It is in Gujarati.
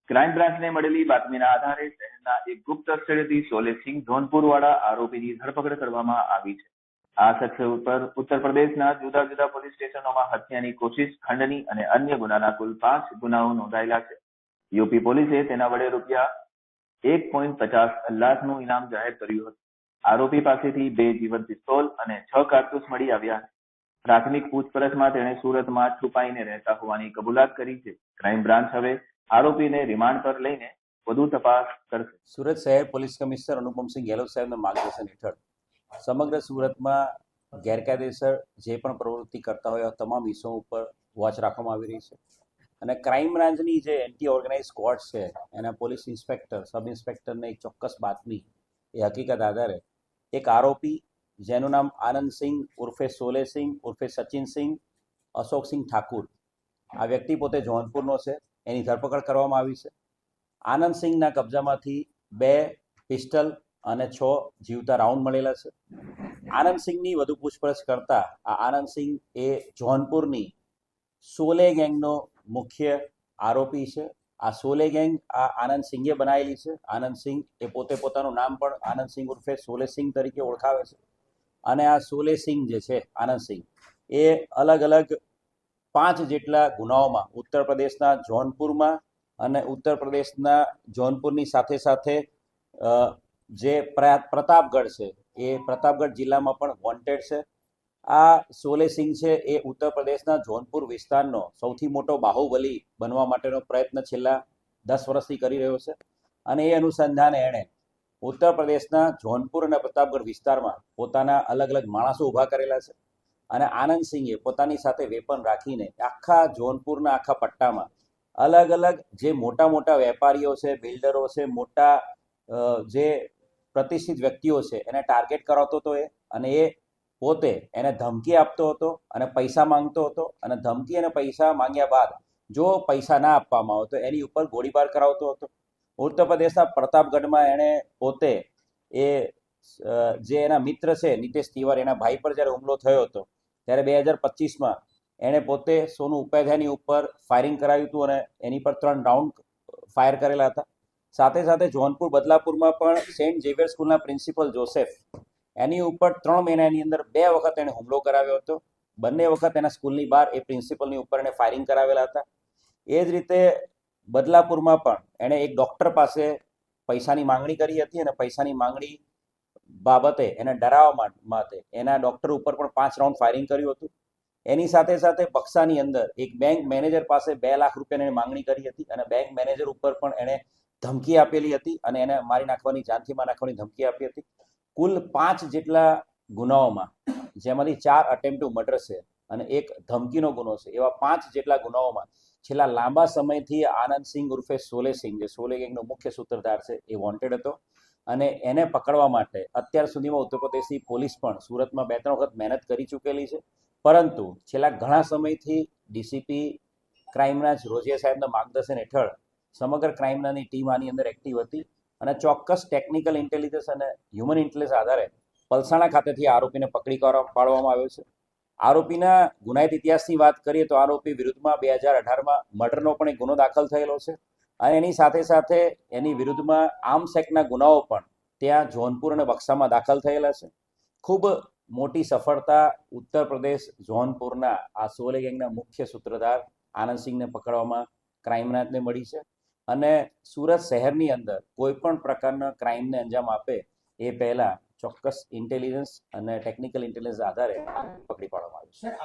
ક્રાઇમ બ્રાન્ચને મળેલી બાતમીના આધારે શહેરના એક ગુપ્ત સ્થળેથી સોલેસિંગ જોનપુરવાળા આરોપીની ધરપકડ કરવામાં આવી છે. આ શખ્સ ઉપર ઉત્તર પ્રદેશના જુદા જુદા પોલીસ સ્ટેશનોમાં હત્યાની કોશિશ, ખંડની અને અન્ય ગુનાના કુલ 5 ગુનાઓ નોંધાયેલા છે. યુપી પોલીસે તેના વડે રૂપિયા 1.50 લાખનું ઇનામ જાહેર કર્યું હતું. આરોપી પાસેથી 2 જીવંત પિસ્તોલ અને 6 કારતૂસ મળી આવ્યા છે. પ્રાથમિક પૂછપરછમાં તેણે સુરતમાં છુપાઈને રહેતા હોવાની કબૂલાત કરી છે. ક્રાઇમ બ્રાન્ચ હવે આરોપીને રિમાન્ડ પર લઈને વધુ તપાસ કરશે. સુરત શહેર પોલીસ કમિશનર અનુપમસિંહ ગેહલોત સાહેબના માર્ગદર્શન હેઠળ સમગ્ર સુરતમાં ગેરકાયદેસર જે પણ પ્રવૃત્તિ કરતા હોય તમામ વિષયો ઉપર વોચ રાખવામાં આવી રહી છે અને ક્રાઇમ બ્રાન્ચની જે એન્ટી ઓર્ગેનાઇઝ સ્ક્વોડ છે એના પોલીસ ઇન્સ્પેક્ટર, સબ ઇન્સ્પેક્ટરને એક ચોક્કસ બાતમી એ હકીકત આધારે એક આરોપી જેનું નામ આનંદસિંહ ઉર્ફે સોલેસિંહ ઉર્ફે સચિનસિંહ અશોકસિંહ ઠાકુર, આ વ્યક્તિ પોતે જોનપુરનો છે, એની ધરપકડ કરવામાં આવી છે. આનંદસિંહના કબજામાંથી 2 પિસ્ટલ અને 6 જીવતા રાઉન્ડ મળેલા છે. આનંદસિંહની વધુ પૂછપરછ કરતા આ આનંદસિંહ એ જોનપુરની સોલે ગેંગનો મુખ્ય આરોપી છે. આ સોલે ગેંગ આ આનંદસિંહે બનાવેલી છે. આનંદસિંહ એ પોતે પોતાનું નામ પણ આનંદસિંહ ઉર્ફે સોલેસિંહ તરીકે ઓળખાવે છે અને આ સોલેસિંહ જે છે આનંદસિંહ એ અલગ અલગ 5 જેટલા ગુનાઓમાં ઉત્તર પ્રદેશના જોનપુરમાં અને ઉત્તર પ્રદેશના જોનપુરની સાથે સાથે જે પ્રતાપગઢ છે એ પ્રતાપગઢ જિલ્લામાં પણ વોન્ટેડ છે. આ સોલેસિંહ છે એ ઉત્તર પ્રદેશના જોનપુર વિસ્તારનો સૌથી મોટો બાહુબલી બનવા માટેનો પ્રયત્ન છેલ્લા 10 વર્ષથી કરી રહ્યો છે અને એ અનુસંધાને એણે ઉત્તર પ્રદેશના જોનપુર અને પ્રતાપગઢ વિસ્તારમાં પોતાના અલગ અલગ માણસો ઊભા કરેલા છે અને આનંદસિંહે પોતાની સાથે વેપન રાખીને આખા જોનપુરના આખા પટ્ટામાં અલગ અલગ જે મોટા મોટા વેપારીઓ છે, બિલ્ડરો છે, મોટા જે પ્રતિષ્ઠિત વ્યક્તિઓ છે એને ટાર્ગેટ કરાવતો હતો અને એ પોતે એને ધમકી આપતો હતો અને પૈસા માંગતો હતો અને ધમકી અને પૈસા માંગ્યા બાદ જો પૈસા ના આપવામાં આવે તો એની ઉપર ગોળીબાર કરાવતો હતો. ઉત્તર પ્રદેશના પ્રતાપગઢમાં એણે પોતે એ જે એના મિત્ર છે નીતેશ તિવારી, એના ભાઈ પર જ્યારે હુમલો થયો હતો ત્યારે 2025માં એણે પોતે સોનુ ઉપાધ્યાયની ઉપર ફાયરિંગ કરાવ્યું હતું અને એની પર 3 રાઉન્ડ ફાયર કરેલા હતા. સાથે સાથે જોનપુર બદલાપુરમાં પણ સેન્ટ ઝેવિયર સ્કૂલના પ્રિન્સિપલ જોસેફ એની ઉપર 3 મહિનાની અંદર 2 વખત એણે હુમલો કરાવ્યો હતો. બંને વખત એના સ્કૂલની બહાર એ પ્રિન્સિપલની ઉપર એણે ફાયરિંગ કરાવેલા હતા. એ જ રીતે બદલાપુરમાં પણ એણે એક ડૉક્ટર પાસે પૈસાની માંગણી કરી હતી અને પૈસાની માંગણી બાબતે એને ડરાવવા માટે એના ડૉક્ટર ઉપર પણ 5 રાઉન્ડ ફાયરિંગ કર્યું હતું. એની સાથે સાથે બક્સાની અંદર એક બેંક મેનેજર પાસે 2 લાખ રૂપિયાની માંગણી કરી હતી અને બેંક મેનેજર ઉપર પણ એણે ધમકી આપેલી હતી અને એને મારી નાખવાની, જાનથી મારી નાખવાની ધમકી આપી હતી. કુલ 5 જેટલા ગુનાઓમાં, જેમાંથી 4 અટેમ્પ્ટ ટુ મર્ડર છે અને 1 ધમકીનો ગુનો છે, એવા 5 જેટલા ગુનાઓમાં છેલ્લા લાંબા સમયથી આનંદસિંહ ઉર્ફે સોલેસિંહ, જે સોલે ગેંગનો મુખ્ય સૂત્રધાર છે, એ વોન્ટેડ હતો અને એને પકડવા માટે અત્યાર સુધીમાં ઉત્તર પ્રદેશની પોલીસ પણ સુરતમાં 2-3 વખત મહેનત કરી ચૂકેલી છે. પરંતુ છેલ્લા ઘણા સમયથી ડીસીપી ક્રાઇમ બ્રાન્ચ રોઝિયા સાહેબના માર્ગદર્શન હેઠળ સમગ્ર ક્રાઇમ બ્રાન્ચની ટીમ આની અંદર એક્ટિવ હતી અને ચોક્કસ ટેકનિકલ ઇન્ટેલિજન્સ અને હ્યુમન ઇન્ટેલિજન્સ આધારે પલસાણા ખાતેથી આરોપીને પકડી પાડવામાં આવ્યો છે. આરોપીના ગુનાહિત ઇતિહાસની વાત કરીએ તો આરોપી વિરુદ્ધમાં 2018માં મર્ડરનો પણ એક ગુનો દાખલ થયેલો છે અને એની સાથે સાથે એની વિરુદ્ધમાં આર્મ્સ એક્ટના ગુનાઓ પણ ત્યાં જોનપુર અને બક્સામાં દાખલ થયેલા છે. ખૂબ મોટી સફળતા ઉત્તર પ્રદેશ જોનપુરના આ સોલે ગેંગના મુખ્ય સૂત્રધાર આનંદસિંહને પકડવામાં ક્રાઇમ બ્રાન્ચને મળી છે અને સુરત શહેરની અંદર કોઈ પણ પ્રકારના ક્રાઇમને અંજામ આપે એ પહેલા ચોક્કસ ઇન્ટેલિજન્સ અને ટેકનિકલ ઇન્ટેલિજન્સ આધારે પકડી પાડવામાં આવ્યું છે.